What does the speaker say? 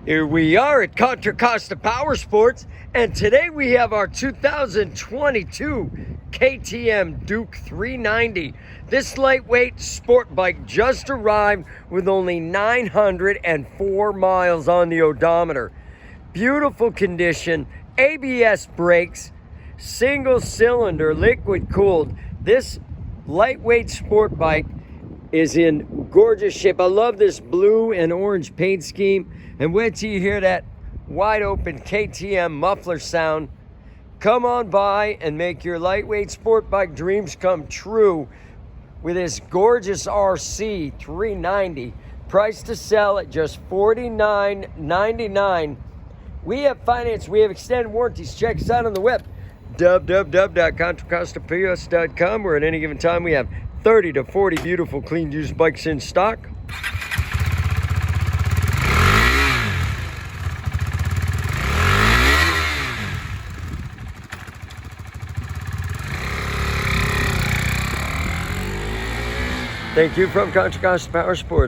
Here we are at Contra Costa Powersports, and today we have our 2022 KTM Duke 390. This lightweight sport bike just arrived with only 904 miles on the odometer. Beautiful condition, ABS brakes, single cylinder, liquid cooled. This lightweight sport bike is in gorgeous shape. I love this blue and orange paint scheme. And wait till you hear that wide open KTM muffler sound. Come on by and make your lightweight sport bike dreams come true with this gorgeous RC 390. Price to sell at just $49.99. We have finance, we have extended warranties. Check us out on the web, www.contracostapos.com, where at any given time we have 30 to 40 beautiful clean used bikes in stock. Thank you from Contra Costa Powersports.